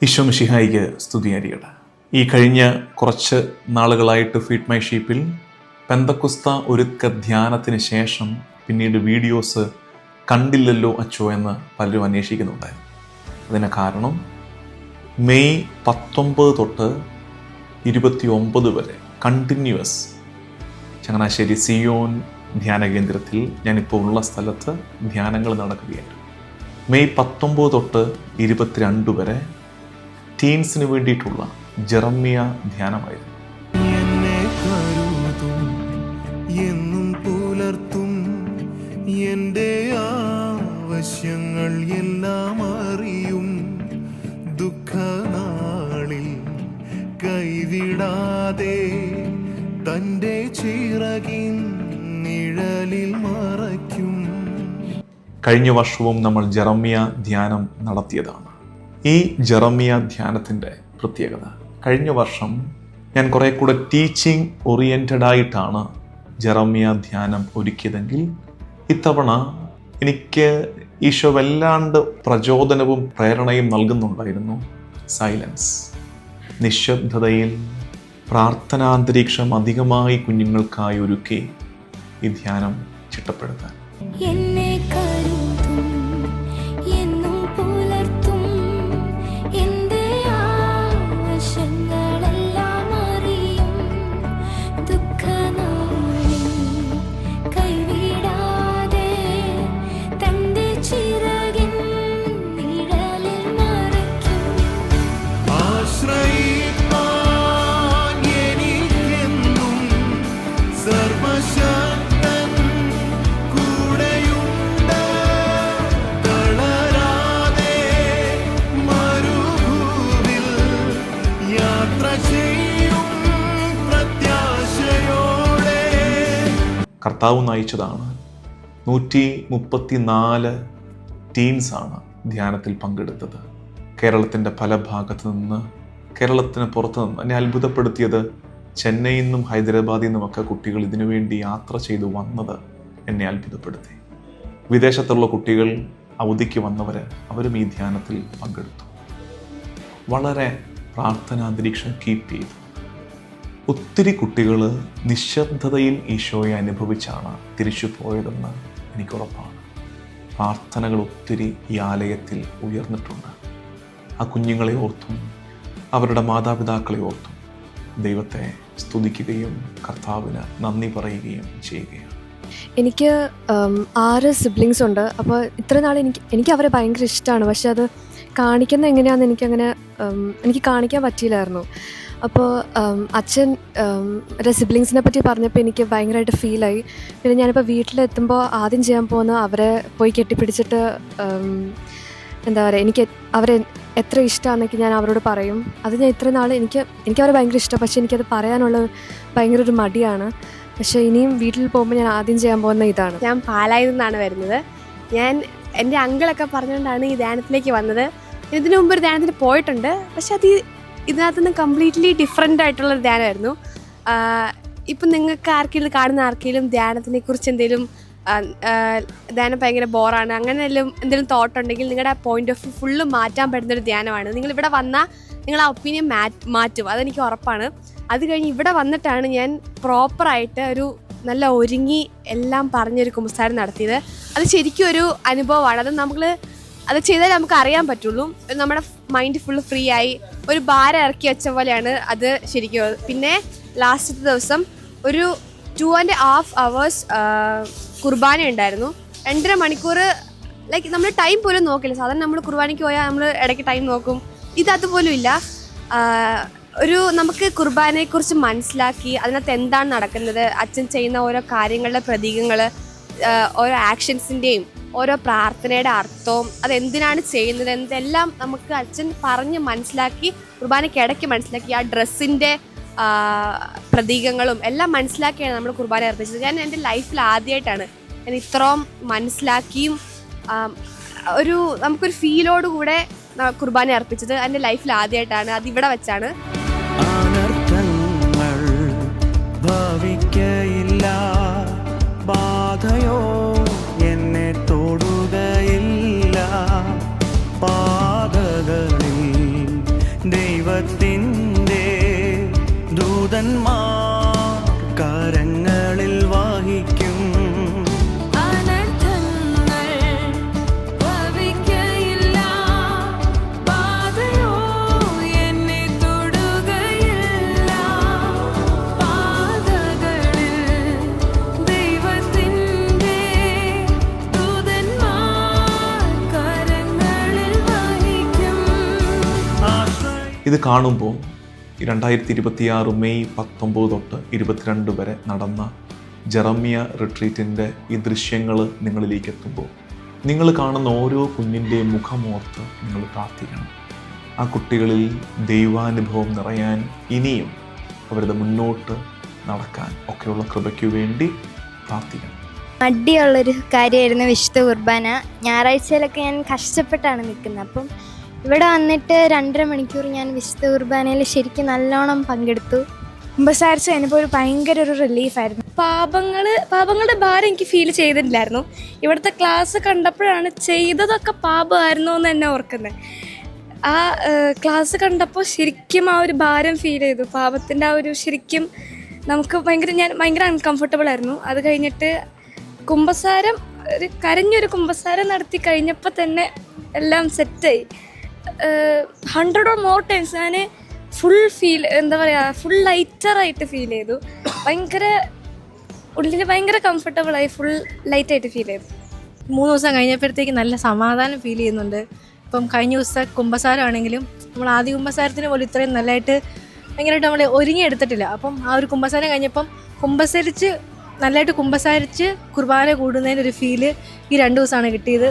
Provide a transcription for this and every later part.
ഈശോ മിശിഹായിക്ക് സ്തുതിയായിരിക്കട്ടെ. ഈ കഴിഞ്ഞ കുറച്ച് നാളുകളായിട്ട് ഫീഡ് മൈ ഷീപ്പിൽ പെന്തക്കുസ്ത ഒരുക്ക ധ്യാനത്തിന് ശേഷം പിന്നീട് വീഡിയോസ് കണ്ടില്ലല്ലോ അച്ചോ എന്ന് പലരും അന്വേഷിക്കുന്നുണ്ടായിരുന്നു. അതിന് കാരണം മെയ് 19 തൊട്ട് 29 വരെ കണ്ടിന്യൂസ് ചങ്ങനാശ്ശേരി സിയോൻ ധ്യാന കേന്ദ്രത്തിൽ ഞാനിപ്പോൾ ഉള്ള സ്ഥലത്ത് ധ്യാനങ്ങൾ നടക്കുകയാണ്. മെയ് 19 തൊട്ട് 22 വരെ ടീൻസിന് വേണ്ടിയിട്ടുള്ള ജെറമ്യ ധ്യാനമായിരുന്നു. എന്നെ കരുതും എന്നും പുലർത്തും എൻ്റെ ആവശ്യങ്ങൾ എല്ലാം അറിയും ദുഃഖനാളിൽ കൈവിടാതെ തൻ്റെ ചിറകിൻ നിഴലിൽ മറയ്ക്കും. കഴിഞ്ഞ വർഷവും നമ്മൾ ജെറമ്യ ധ്യാനം നടത്തിയതാണ്. ഈ ജെറമ്യ ധ്യാനത്തിൻ്റെ പ്രത്യേകത, കഴിഞ്ഞ വർഷം ഞാൻ കുറെ കൂടെ ടീച്ചിങ് ഓറിയൻറ്റഡ് ആയിട്ടാണ് ജെറമ്യ ധ്യാനം ഒരുക്കിയതെങ്കിൽ ഇത്തവണ എനിക്ക് ഈശോ വല്ലാണ്ട് പ്രചോദനവും പ്രേരണയും നൽകുന്നുണ്ടായിരുന്നു. സൈലൻസ്, നിശബ്ദതയിൽ പ്രാർത്ഥനാന്തരീക്ഷം അധികമായി കുഞ്ഞുങ്ങൾക്കായി ഒരുക്കി ഈ ധ്യാനം ചിട്ടപ്പെടുത്താൻ. കർത്താവ് നയിച്ചതാണ്. 134 ടീംസാണ് ധ്യാനത്തിൽ പങ്കെടുത്തത്. കേരളത്തിൻ്റെ പല ഭാഗത്തു നിന്ന്, കേരളത്തിന് പുറത്തു നിന്ന്. എന്നെ അത്ഭുതപ്പെടുത്തിയത് ചെന്നൈയിൽ നിന്നും ഹൈദരാബാദിൽ നിന്നുമൊക്കെ കുട്ടികൾ ഇതിനുവേണ്ടി യാത്ര ചെയ്തു വന്നത് എന്നെ അത്ഭുതപ്പെടുത്തി. വിദേശത്തുള്ള കുട്ടികൾ, അവധിക്ക് വന്നവർ, അവരും ഈ ധ്യാനത്തിൽ പങ്കെടുത്തു. വളരെ പ്രാർത്ഥനാന്തരീക്ഷം കീപ്പ് ചെയ്തു. ഒത്തിരി കുട്ടികൾ നിശബ്ദതയിൽ ഈശോയെ അനുഭവിച്ചാണ് തിരിച്ചു പോയതെന്ന് എനിക്കുറപ്പാണ്. പ്രാർത്ഥനകൾ ഒത്തിരി ഈ ആലയത്തിൽ ഉയർന്നിട്ടുണ്ട്. ആ കുഞ്ഞുങ്ങളെ ഓർത്തും അവരുടെ മാതാപിതാക്കളെ ഓർത്തും ദൈവത്തെ സ്തുതിക്കുകയും കർത്താവിന് നന്ദി പറയുകയും ചെയ്യുകയാണ്. എനിക്ക് 6 സിബ്ലിങ്സ് ഉണ്ട്. അപ്പോൾ ഇത്ര നാൾ എനിക്ക് അവരെ ഭയങ്കര ഇഷ്ടമാണ്. പക്ഷെ അത് കാണിക്കുന്നത് എങ്ങനെയാണെന്ന് എനിക്ക് കാണിക്കാൻ പറ്റിയില്ലായിരുന്നു. അപ്പോൾ അച്ഛൻ സിബ്ലിങ്സിനെ പറ്റി പറഞ്ഞപ്പോൾ എനിക്ക് ഭയങ്കരമായിട്ട് ഫീലായി. പിന്നെ ഞാനിപ്പോൾ വീട്ടിലെത്തുമ്പോൾ ആദ്യം ചെയ്യാൻ പോകുന്ന അവരെ പോയി കെട്ടിപ്പിടിച്ചിട്ട് എന്താ പറയുക, എനിക്ക് അവരെ എത്ര ഇഷ്ടമാണെന്നൊക്കെ ഞാൻ അവരോട് പറയും. അത് ഞാൻ ഇത്ര നാൾ എനിക്ക് അവരെ ഭയങ്കര ഇഷ്ടമാണ്. പക്ഷേ എനിക്കത് പറയാനുള്ള ഭയങ്കര ഒരു മടിയാണ്. പക്ഷേ ഇനിയും വീട്ടിൽ പോകുമ്പോൾ ഞാൻ ആദ്യം ചെയ്യാൻ പോകുന്ന ഇതാണ്. ഞാൻ പാലായിൽ നിന്നാണ് വരുന്നത്. എൻ്റെ അങ്കിളൊക്കെ പറഞ്ഞുകൊണ്ടാണ് ഈ ധ്യാനത്തിലേക്ക് വന്നത്. ഇതിനു മുമ്പ് ഒരു ധ്യാനത്തിന് പോയിട്ടുണ്ട്. പക്ഷെ ഇതിനകത്തുനിന്ന് കംപ്ലീറ്റ്ലി ഡിഫറെൻ്റ് ആയിട്ടുള്ളൊരു ധ്യാനമായിരുന്നു. ഇപ്പം നിങ്ങൾക്ക് കാണുന്ന ആർക്കെങ്കിലും ധ്യാനത്തിനെ കുറിച്ച് എന്തെങ്കിലും ധ്യാനം ഭയങ്കര ബോറാണ്, അങ്ങനെ എന്തെങ്കിലും തോട്ട് ഉണ്ടെങ്കിൽ നിങ്ങളുടെ പോയിന്റ് ഓഫ് വ്യൂ ഫുള്ള് മാറ്റാൻ പറ്റുന്നൊരു ധ്യാനമാണ്. നിങ്ങളിവിടെ വന്നാൽ നിങ്ങൾ ആ ഒപ്പീനിയൻ മാറ്റും, അതെനിക്ക് ഉറപ്പാണ്. അത് കഴിഞ്ഞ് ഇവിടെ വന്നിട്ടാണ് ഞാൻ പ്രോപ്പറായിട്ട് ഒരു നല്ല ഒരുങ്ങി എല്ലാം പറഞ്ഞൊരു കുമ്പസാരം നടത്തിയത്. അത് ശരിക്കും ഒരു അനുഭവമാണ്. അത് ചെയ്താൽ നമുക്ക് അറിയാൻ പറ്റുള്ളൂ. നമ്മുടെ മൈൻഡ് ഫുള്ള് ഫ്രീ ആയി ഒരു ഭാരം ഇറക്കി വെച്ച പോലെയാണ് അത് ശരിക്കും. പിന്നെ ലാസ്റ്റത്തെ ദിവസം ഒരു 2.5 hours കുർബാന ഉണ്ടായിരുന്നു. 2.5 മണിക്കൂർ. ലൈക്ക് നമ്മൾ ടൈം പോലും നോക്കില്ല. സാധാരണ നമ്മൾ കുർബാനയ്ക്ക് പോയാൽ നമ്മൾ ഇടയ്ക്ക് ടൈം നോക്കും. ഇതതുപോലും ഇല്ല. നമുക്ക് കുർബാനയെക്കുറിച്ച് മനസ്സിലാക്കി അതിനകത്ത് എന്താണ് നടക്കുന്നത്, അച്ഛൻ ചെയ്യുന്ന ഓരോ കാര്യങ്ങളുടെ പ്രതീകങ്ങൾ, ഓരോ ആക്ഷൻസിൻ്റെയും ഓരോ പ്രാർത്ഥനയുടെ അർത്ഥവും അതെന്തിനാണ് ചെയ്യുന്നത് എന്തെല്ലാം നമുക്ക് അച്ഛൻ പറഞ്ഞ് മനസ്സിലാക്കി, കുർബാനയ്ക്ക് ഇടയ്ക്ക് മനസ്സിലാക്കി, ആ ഡ്രസ്സിൻ്റെ പ്രതീകങ്ങളും എല്ലാം മനസ്സിലാക്കിയാണ് നമ്മൾ കുർബാന അർപ്പിച്ചത്. ഞാൻ എൻ്റെ ലൈഫിൽ ആദ്യമായിട്ടാണ് ഞാൻ ഇത്രയും മനസ്സിലാക്കിയും നമുക്കൊരു ഫീലോടുകൂടെ കുർബാന അർപ്പിച്ചത്. എൻ്റെ ലൈഫിൽ ആദ്യമായിട്ടാണ്. അതിവിടെ വെച്ചാണ്. ബാധയോ എന്നെ തൊടുകയില്ല, പാതകളിൽ ഇത് കാണുമ്പോൾ 2026 മെയ് 19 തൊട്ട് 22 വരെ നടന്ന ജെറമ്യ റിട്രീറ്റിൻ്റെ ഈ ദൃശ്യങ്ങൾ നിങ്ങളിലേക്ക് എത്തുമ്പോൾ നിങ്ങൾ കാണുന്ന ഓരോ കുഞ്ഞിൻ്റെയും മുഖമോർത്ത് നിങ്ങൾ പ്രാർത്ഥിക്കണം. ആ കുട്ടികളിൽ ദൈവാനുഭവം നിറയാൻ, ഇനിയും അവരുടെ മുന്നോട്ട് നടക്കാൻ ഒക്കെയുള്ള കൃപയ്ക്ക് വേണ്ടി പ്രാർത്ഥിക്കണം. മടിയുള്ളൊരു കാര്യമായിരുന്നു വിശുദ്ധ കുർബാന. ഞായറാഴ്ചയിലൊക്കെ ഞാൻ കഷ്ടപ്പെട്ടാണ് നിൽക്കുന്നത്. അപ്പം ഇവിടെ വന്നിട്ട് 2.5 മണിക്കൂർ ഞാൻ വിശുദ്ധ കുർബാനയിൽ ശരിക്കും നല്ലോണം പങ്കെടുത്തു. കുമ്പസാരിച്ച് കഴിഞ്ഞപ്പോൾ ഭയങ്കര ഒരു റിലീഫായിരുന്നു. പാപങ്ങളുടെ ഭാരം എനിക്ക് ഫീൽ ചെയ്തിട്ടില്ലായിരുന്നു. ഇവിടുത്തെ ക്ലാസ് കണ്ടപ്പോഴാണ് ചെയ്തതൊക്കെ പാപമായിരുന്നു എന്ന് തന്നെ ഓർക്കുന്നത്. ആ ക്ലാസ് കണ്ടപ്പോൾ ശരിക്കും ആ ഒരു ഭാരം ഫീൽ ചെയ്തു. പാപത്തിൻ്റെ ആ ഒരു ശരിക്കും നമുക്ക് ഞാൻ ഭയങ്കര അൺകംഫർട്ടബിൾ ആയിരുന്നു. അത് കഴിഞ്ഞിട്ട് കുമ്പസാരം കരഞ്ഞൊരു കുമ്പസാരം നടത്തി കഴിഞ്ഞപ്പോൾ തന്നെ എല്ലാം സെറ്റായി. 100 or more ടൈംസ് ഞാൻ ഫുൾ ഫുൾ ലൈറ്ററായിട്ട് ഫീൽ ചെയ്തു. ഉള്ളിൽ ഭയങ്കര കംഫർട്ടബിളായി, ഫുൾ ലൈറ്റായിട്ട് ഫീൽ ചെയ്തു. 3 ദിവസം കഴിഞ്ഞപ്പോഴത്തേക്ക് നല്ല സമാധാനം ഫീൽ ചെയ്യുന്നുണ്ട്. ഇപ്പം കഴിഞ്ഞ ദിവസത്തെ കുമ്പസാരമാണെങ്കിലും നമ്മൾ ആദ്യ കുമ്പസാരത്തിന് പോലും ഇത്രയും നല്ലതായിട്ട് ഭയങ്കരമായിട്ട് നമ്മൾ ഒരുങ്ങിയെടുത്തിട്ടില്ല. അപ്പം ആ ഒരു കുമ്പസാരം കഴിഞ്ഞപ്പം നല്ലതായിട്ട് കുമ്പസാരിച്ച് കുർബാന കൂടുന്നതിൻ്റെ ഒരു ഫീല് ഈ 2 ദിവസമാണ് കിട്ടിയത്.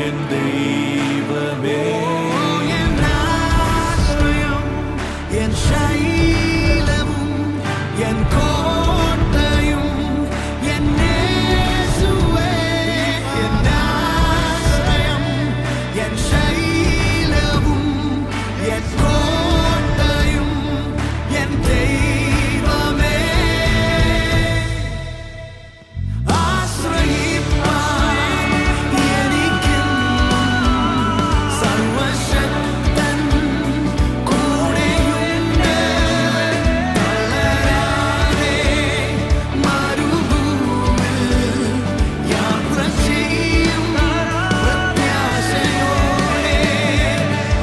എൻ ദൈവമേ, എൻ ആശ്രയം. എൻ കോട്ടയും എൻ ദൈവമേ ആശ്രയിപ്പാൻ എനിക്കെന്നും സർവശക്തൻ കൂടെയുണ്ട് തളരാതെ മരുഭൂമിൽ യാത്ര ചെയ്യും പ്രത്യാശയോടെ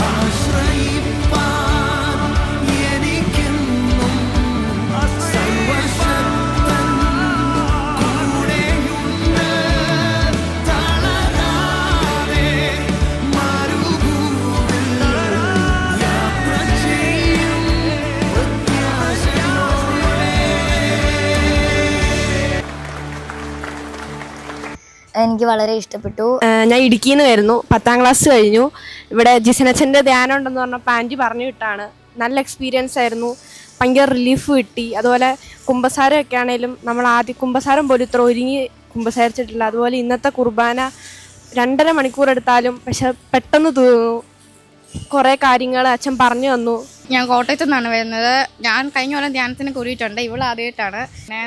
ആശ്രയിപ്പാൻ എനിക്കെന്നും സർവശക്തൻ കൂടെയുണ്ട് തളരാതെ മരുഭൂമിൽ യാത്ര ചെയ്യും പ്രത്യാശയോടെ. എനിക്ക് വളരെ ഇഷ്ടപ്പെട്ടു. ഞാൻ ഇടുക്കിയിൽ നിന്ന് വരുന്നു, 10ാം ക്ലാസ് കഴിഞ്ഞു. ഇവിടെ ജിസനച്ചൻ്റെ ധ്യാനം ഉണ്ടെന്ന് പറഞ്ഞപ്പോൾ ആൻറ്റി പറഞ്ഞു വിട്ടാണ്. നല്ല എക്സ്പീരിയൻസ് ആയിരുന്നു, ഭയങ്കര റിലീഫ് കിട്ടി. അതുപോലെ കുമ്പസാരമൊക്കെ ആണെങ്കിലും നമ്മൾ ആദ്യം കുമ്പസാരം പോലും ഇത്ര ഒരുങ്ങി കുമ്പസാരിച്ചിട്ടില്ല. അതുപോലെ ഇന്നത്തെ കുർബാന 2.5 മണിക്കൂർ എടുത്താലും പക്ഷെ പെട്ടെന്ന് തീർന്നു. കുറേ കാര്യങ്ങൾ അച്ഛൻ പറഞ്ഞു തന്നു. ഞാൻ കോട്ടയത്തു നിന്നാണ് വരുന്നത്. ഞാൻ കഴിഞ്ഞ കൊല്ലം ധ്യാനത്തിന് കൂടിയിട്ടുണ്ട്. ഇവൾ ആദ്യമായിട്ടാണ്. പിന്നെ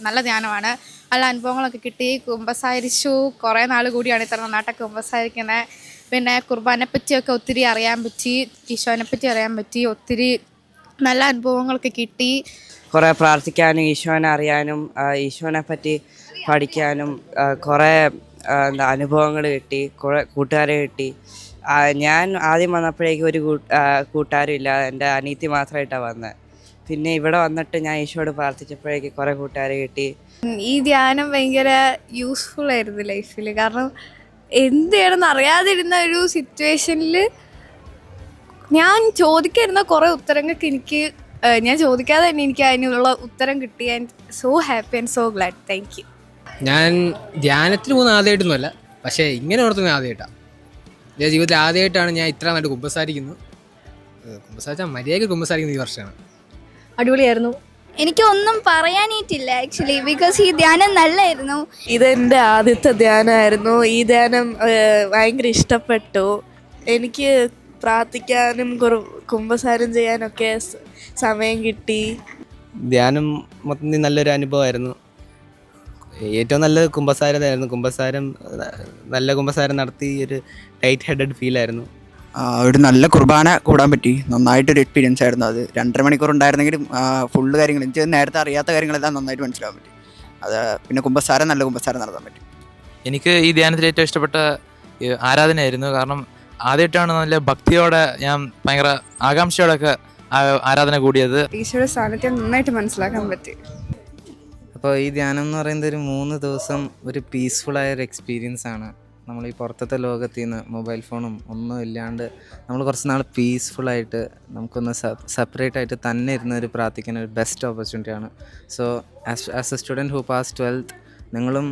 നല്ല ധ്യാനമാണ്. നല്ല അനുഭവങ്ങളൊക്കെ കിട്ടി. കുമ്പസാരിച്ചു. കുറേ നാൾ കൂടിയാണ് ഇത്ര നന്നായിട്ടൊക്കെ കുമ്പസാരിക്കുന്നത്. പിന്നെ കുർബാനെ പറ്റിയൊക്കെ ഒത്തിരി അറിയാൻ പറ്റി, ഈശോനെ പറ്റി അറിയാൻ പറ്റി. ഒത്തിരി നല്ല അനുഭവങ്ങളൊക്കെ കിട്ടി. കുറേ പ്രാർത്ഥിക്കാനും ഈശോനെ അറിയാനും ഈശോനെ പറ്റി പഠിക്കാനും കുറേ അനുഭവങ്ങൾ കിട്ടി. കുറേ കൂട്ടുകാരെ കിട്ടി. ഞാൻ ആദ്യം വന്നപ്പോഴേക്കും ഒരു കൂട്ടുകാരും ഇല്ല, എൻ്റെ അനിയത്തി മാത്രമായിട്ടാണ് വന്നത്. പിന്നെ ഇവിടെ വന്നിട്ട് ഞാൻ ഈശോയോട് പ്രാർത്ഥിച്ചപ്പോഴേക്ക് കുറേ കൂട്ടുകാരെ കിട്ടി. ഈ ധ്യാനം ഭയങ്കര യൂസ്ഫുൾ ആയിരുന്നു ലൈഫിൽ. കാരണം എന്ത് ചെയ്യണമെന്ന് അറിയാതിരുന്ന ഒരു സിറ്റുവേഷനിൽ ഞാൻ ചോദിക്കാതിരുന്ന കുറേ ഉത്തരങ്ങൾക്ക് ഞാൻ ചോദിക്കാതെ തന്നെ എനിക്ക് അതിനുള്ള ഉത്തരം കിട്ടി. And so happy and so GLAAD. Thank you. ഞാൻ ധ്യാനത്തിന് പോകുന്ന ആദ്യമായിട്ടൊന്നുമല്ല, പക്ഷേ ഇങ്ങനെ ഓർത്തുന്നത് ആദ്യമായിട്ടാണ്. എൻ്റെ ജീവിതത്തിൽ ആദ്യമായിട്ടാണ് ഞാൻ ഇത്ര നന്നായിട്ട് കുമ്പസാരിക്കുന്നത്. കുമ്പസാരിച്ചാൽ മര്യാദയ്ക്ക് കുമ്പസാരിക്കുന്നത് ഈ വർഷമാണ്. അടിപൊളിയായിരുന്നു. എനിക്കൊന്നും പറയാനായിട്ടില്ല ആക്ച്വലി, ബിക്കോസ് ഈ ധ്യാനം നല്ലായിരുന്നു. ഇതെൻ്റെ ആദ്യത്തെ ധ്യാനമായിരുന്നു. ഈ ധ്യാനം ഭയങ്കര ഇഷ്ടപ്പെട്ടു. എനിക്ക് പ്രാർത്ഥിക്കാനും കുമ്പസാരം ചെയ്യാനൊക്കെ സമയം കിട്ടി. ധ്യാനം മൊത്തത്തിൽ നല്ലൊരു അനുഭവമായിരുന്നു. ഏറ്റവും നല്ലത് കുമ്പസാരം നല്ല കുമ്പസാരം നടത്തി ഒരു ടൈറ്റ് ഹെഡഡ് ഫീലായിരുന്നു. ഒരു നല്ല കുർബാന കൂടാൻ പറ്റി. നന്നായിട്ടൊരു എക്സ്പീരിയൻസ് ആയിരുന്നു അത്. 2.5 മണിക്കൂർ ഉണ്ടായിരുന്നെങ്കിലും ഫുള്ള് കാര്യങ്ങൾ എനിക്ക് നേരത്തെ അറിയാത്ത കാര്യങ്ങളെല്ലാം നന്നായിട്ട് മനസ്സിലാക്കാൻ പറ്റി. അത് പിന്നെ നല്ല കുമ്പസാരം നടത്താൻ പറ്റി. എനിക്ക് ഈ ധ്യാനത്തിൽ ഏറ്റവും ഇഷ്ടപ്പെട്ട ആരാധനയായിരുന്നു. കാരണം ആദ്യമായിട്ടാണ് നല്ല ഭക്തിയോടെ ഞാൻ ഭയങ്കര ആകാംക്ഷയോടൊക്കെ ആരാധന കൂടിയത്. ഈശോയുടെ സാന്നിധ്യം നന്നായിട്ട് മനസ്സിലാക്കാൻ പറ്റി. അപ്പോൾ ഈ ധ്യാനം എന്ന് പറയുന്നത് ഒരു 3 ദിവസം ഒരു പീസ്ഫുള്ളായൊരു എക്സ്പീരിയൻസ് ആണ്. നമ്മൾ ഈ പുറത്തത്തെ ലോകത്തിൽ നിന്ന് മൊബൈൽ ഫോണും ഒന്നും ഇല്ലാണ്ട് നമ്മൾ കുറച്ച് നാൾ പീസ്ഫുള്ളായിട്ട് നമുക്കൊന്ന് സെപ്പറേറ്റ് ആയിട്ട് തന്നെ ഇരുന്നൊരു പ്രാർത്ഥിക്കുന്ന ഒരു ബെസ്റ്റ് ഓപ്പർച്യൂണിറ്റിയാണ്. So as a student who pass 12th നിങ്ങളും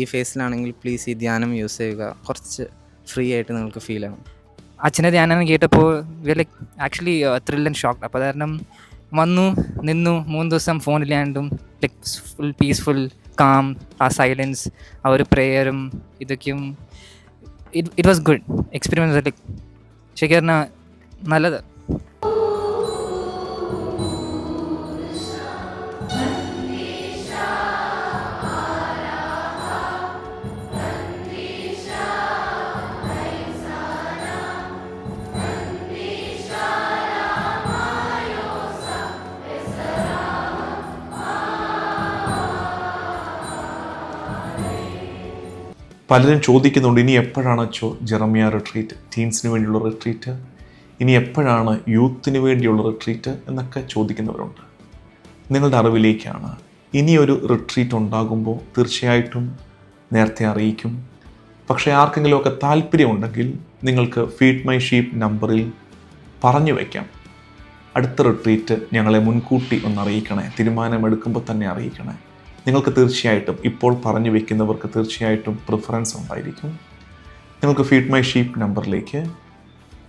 ഈ ഫേസിലാണെങ്കിൽ പ്ലീസ് ഈ ധ്യാനം യൂസ് ചെയ്യുക. കുറച്ച് ഫ്രീ ആയിട്ട് നിങ്ങൾക്ക് ഫീൽ ആകും. അച്ഛൻ്റെ ധ്യാനം കേട്ടപ്പോൾ like actually thrill and shocked. അപ്പോൾ കാരണം വന്നു നിന്നു 3 ദിവസം ഫോണില്ലാണ്ടും ലൈക്ക് ഫുൾ പീസ്ഫുൾ കാം, ആ സൈലൻസ്, ആ ഒരു പ്രെയറും ഇതൊക്കെയും it was good experience. Like ശരിക്കും നല്ലത്. പലരും ചോദിക്കുന്നുണ്ട്, ഇനി എപ്പോഴാണ് ജെറമിയ റിട്രീറ്റ്, ടീൻസിന് വേണ്ടിയുള്ള റിട്രീറ്റ്, ഇനി എപ്പോഴാണ് യൂത്തിന് വേണ്ടിയുള്ള റിട്രീറ്റ് എന്നൊക്കെ ചോദിക്കുന്നവരുണ്ട്. നിങ്ങളുടെ അറിവിലേക്കാണ്, ഇനിയൊരു റിട്രീറ്റ് ഉണ്ടാകുമ്പോൾ തീർച്ചയായിട്ടും നേരത്തെ അറിയിക്കും. പക്ഷേ ആർക്കെങ്കിലുമൊക്കെ താല്പര്യമുണ്ടെങ്കിൽ നിങ്ങൾക്ക് ഫീഡ് മൈ ഷീപ്പ് നമ്പറിൽ പറഞ്ഞു വയ്ക്കാം. അടുത്ത റിട്രീറ്റ് ഞങ്ങളെ മുൻകൂട്ടി ഒന്ന് അറിയിക്കണേ, തീരുമാനമെടുക്കുമ്പോൾ തന്നെ അറിയിക്കണേ. നിങ്ങൾക്ക് തീർച്ചയായിട്ടും ഇപ്പോൾ പറഞ്ഞു വയ്ക്കുന്നവർക്ക് തീർച്ചയായിട്ടും പ്രിഫറൻസ് ഉണ്ടായിരിക്കും. നിങ്ങൾക്ക് ഫീഡ് മൈ ഷീപ്പ് നമ്പറിലേക്ക്,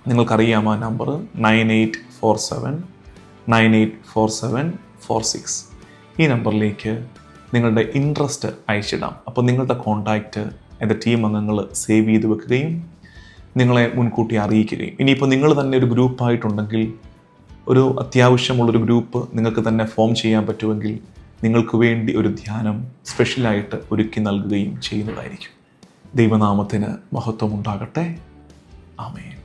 നിങ്ങൾക്കറിയാം ആ നമ്പർ 9847984746. ഈ നമ്പറിലേക്ക് നിങ്ങളുടെ ഇൻട്രസ്റ്റ് അയച്ചിടാം. അപ്പോൾ നിങ്ങളുടെ കോൺടാക്റ്റ് എൻ്റെ ടീം അംഗങ്ങൾ സേവ് ചെയ്ത് വെക്കുകയും നിങ്ങളെ മുൻകൂട്ടി അറിയിക്കുകയും ഇനിയിപ്പോൾ നിങ്ങൾ തന്നെ ഒരു ഗ്രൂപ്പായിട്ടുണ്ടെങ്കിൽ ഒരു അത്യാവശ്യമുള്ളൊരു ഗ്രൂപ്പ് നിങ്ങൾക്ക് തന്നെ ഫോം ചെയ്യാൻ പറ്റുമെങ്കിൽ നിങ്ങൾക്ക് വേണ്ടി ഒരു ധ്യാനം സ്പെഷ്യലായിട്ട് ഒരുക്കി നൽകുകയും ചെയ്യുന്നതായിരിക്കും. ദൈവനാമത്തിന് മഹത്വം ഉണ്ടാകട്ടെ. ആമേൻ.